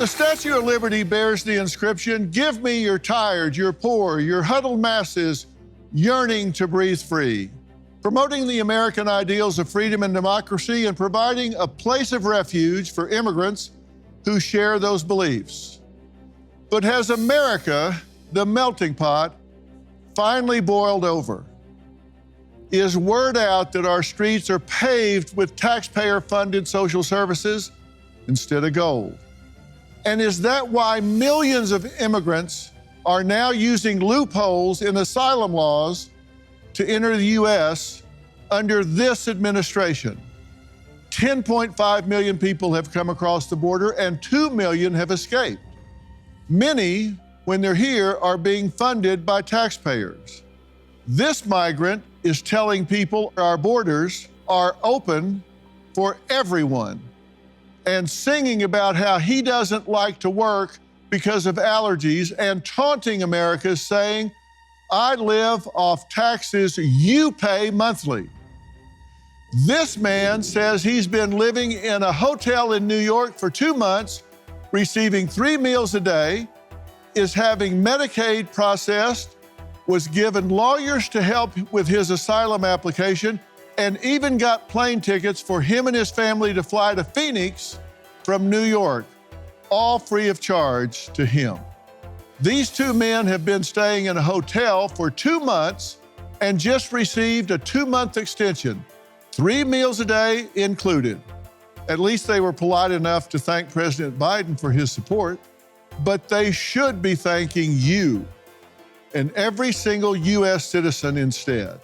The Statue of Liberty bears the inscription, "Give me your tired, your poor, your huddled masses yearning to breathe free," promoting the American ideals of freedom and democracy and providing a place of refuge for immigrants who share those beliefs. But has America, the melting pot, finally boiled over? Is word out that our streets are paved with taxpayer-funded social services instead of gold? And is that why millions of immigrants are now using loopholes in asylum laws to enter the U.S. under this administration? 10.5 million people have come across the border and 2 million have escaped. Many, when they're here, are being funded by taxpayers. This migrant is telling people our borders are open for everyone and singing about how he doesn't like to work because of allergies and taunting America, saying, "I live off taxes you pay monthly." This man says he's been living in a hotel in New York for 2 months, receiving 3 meals a day, is having Medicaid processed, was given lawyers to help with his asylum application, and even got plane tickets for him and his family to fly to Phoenix from New York, all free of charge to him. These 2 men have been staying in a hotel for 2 months and just received a 2-month extension, 3 meals a day included. At least they were polite enough to thank President Biden for his support, but they should be thanking you and every single U.S. citizen instead.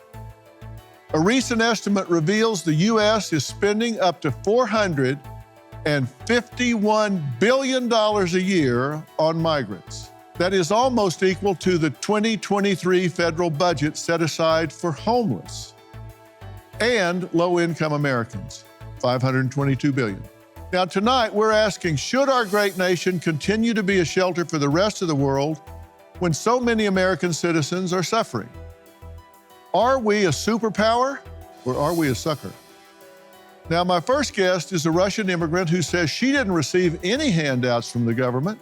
A recent estimate reveals the U.S. is spending up to $451 billion a year on migrants. That is almost equal to the 2023 federal budget set aside for homeless and low-income Americans, $522 billion. Now, tonight, we're asking, should our great nation continue to be a shelter for the rest of the world when so many American citizens are suffering? Are we a superpower or are we a sucker? Now, my first guest is a Russian immigrant who says she didn't receive any handouts from the government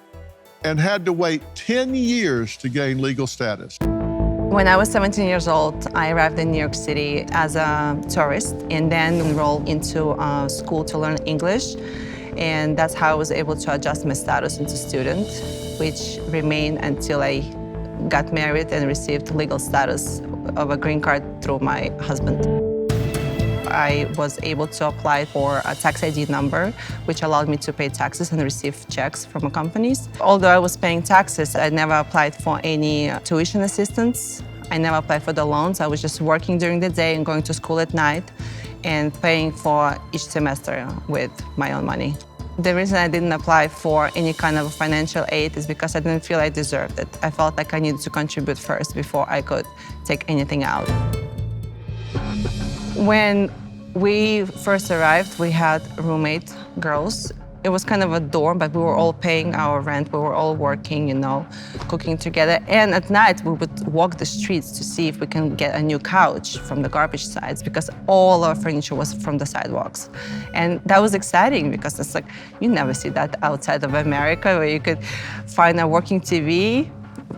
and had to wait 10 years to gain legal status. When I was 17 years old, I arrived in New York City as a tourist and then enrolled into school to learn English. And that's how I was able to adjust my status into student, which remained until I got married and received legal status of a green card through my husband. I was able to apply for a tax ID number, which allowed me to pay taxes and receive checks from companies. Although I was paying taxes, I never applied for any tuition assistance. I never applied for the loans. I was just working during the day and going to school at night and paying for each semester with my own money. The reason I didn't apply for any kind of financial aid is because I didn't feel I deserved it. I felt like I needed to contribute first before I could take anything out. When we first arrived, we had roommate girls. It was kind of a dorm, but we were all paying our rent. We were all working, cooking together. And at night, we would walk the streets to see if we can get a new couch from the garbage sites because all our furniture was from the sidewalks. And that was exciting because it's like, you never see that outside of America where you could find a working TV,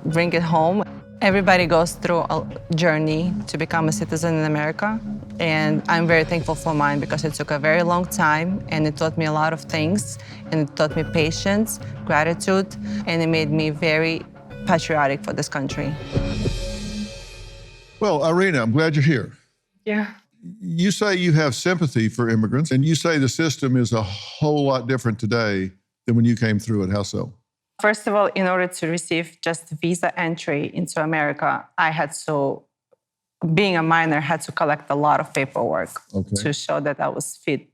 bring it home. Everybody goes through a journey to become a citizen in America, and I'm very thankful for mine because it took a very long time, and it taught me a lot of things, and it taught me patience, gratitude, and it made me very patriotic for this country. Well, Irina, I'm glad you're here. Yeah. You say you have sympathy for immigrants, and you say the system is a whole lot different today than when you came through it. How so? First of all, in order to receive just visa entry into America, I had to, being a minor, had to collect a lot of paperwork to show that I was fit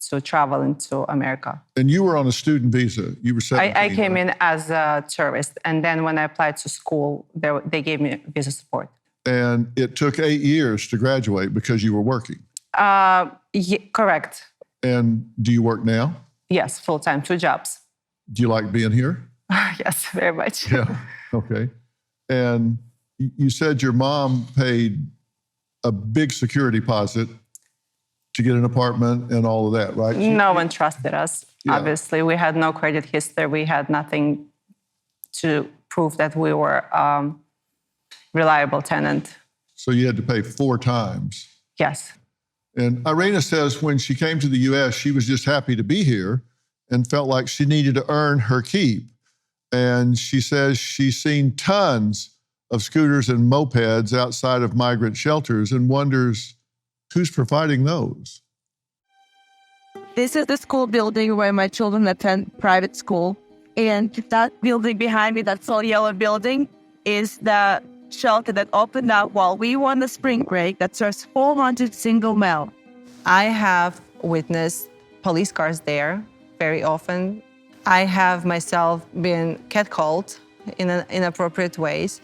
to travel into America. And you were on a student visa. You were 17. I came in as a tourist, and then when I applied to school, they gave me visa support. And it took 8 years to graduate because you were working. Correct. And do you work now? Yes, full-time, 2 jobs. Do you like being here? Yes, very much. Yeah, okay. And you said your mom paid a big security deposit to get an apartment and all of that, right? No one trusted us. Yeah. Obviously, we had no credit history. We had nothing to prove that we were reliable tenant. So you had to pay 4 times. Yes. And Irena says when she came to the U.S., she was just happy to be here and felt like she needed to earn her keep. And she says she's seen tons of scooters and mopeds outside of migrant shelters and wonders who's providing those. This is the school building where my children attend private school. And that building behind me, that tall yellow building, is the shelter that opened up while we were on the spring break that serves 400 single male. I have witnessed police cars there very often. I have myself been catcalled in inappropriate ways.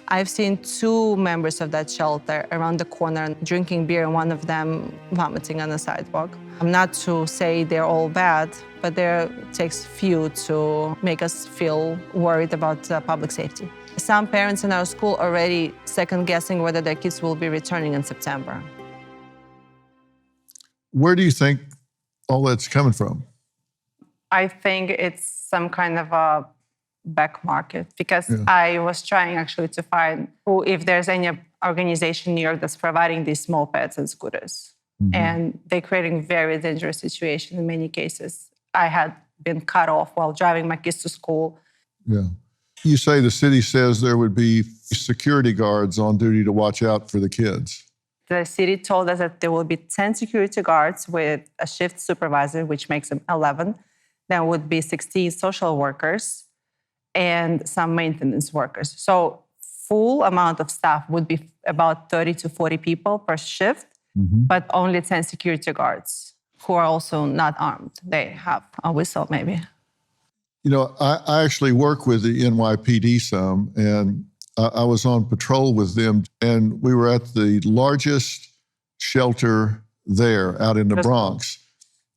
I've seen 2 members of that shelter around the corner drinking beer and one of them vomiting on the sidewalk. Not to say they're all bad, but there takes few to make us feel worried about public safety. Some parents in our school already second-guessing whether their kids will be returning in September. Where do you think all that's coming from? I think it's some kind of a back market because I was trying actually to find if there's any organization in New York that's providing these mopeds and scooters. Mm-hmm. And they're creating very dangerous situation in many cases. I had been cut off while driving my kids to school. Yeah. You say the city says there would be security guards on duty to watch out for the kids. The city told us that there will be 10 security guards with a shift supervisor, which makes them 11. There would be 16 social workers and some maintenance workers. So full amount of staff would be about 30 to 40 people per shift, but only 10 security guards who are also not armed. They have a whistle maybe. You know, I actually work with the NYPD some, and I was on patrol with them, and we were at the largest shelter there out in the Bronx.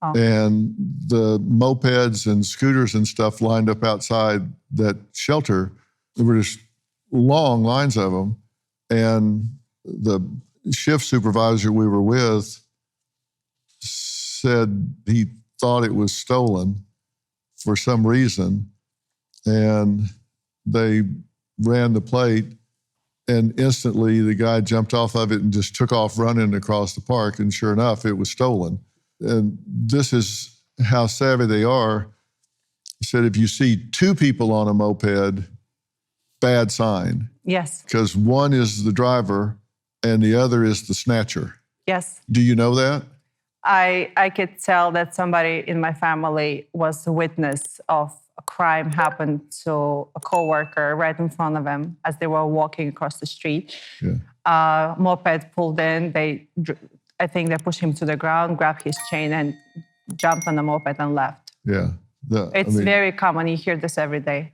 Oh. And the mopeds and scooters and stuff lined up outside that shelter. There were just long lines of them. And the shift supervisor we were with said he thought it was stolen for some reason. And they ran the plate, and instantly the guy jumped off of it and just took off running across the park. And sure enough, it was stolen. And this is how savvy they are. He said, if you see 2 people on a moped, bad sign. Yes. Because one is the driver and the other is the snatcher. Yes. Do you know that? I could tell that somebody in my family was a witness of a crime happened to a coworker right in front of them as they were walking across the street. Yeah. Moped pulled in. I think they pushed him to the ground, grabbed his chain, and jumped on the moped and left. Yeah. It's very common. You hear this every day.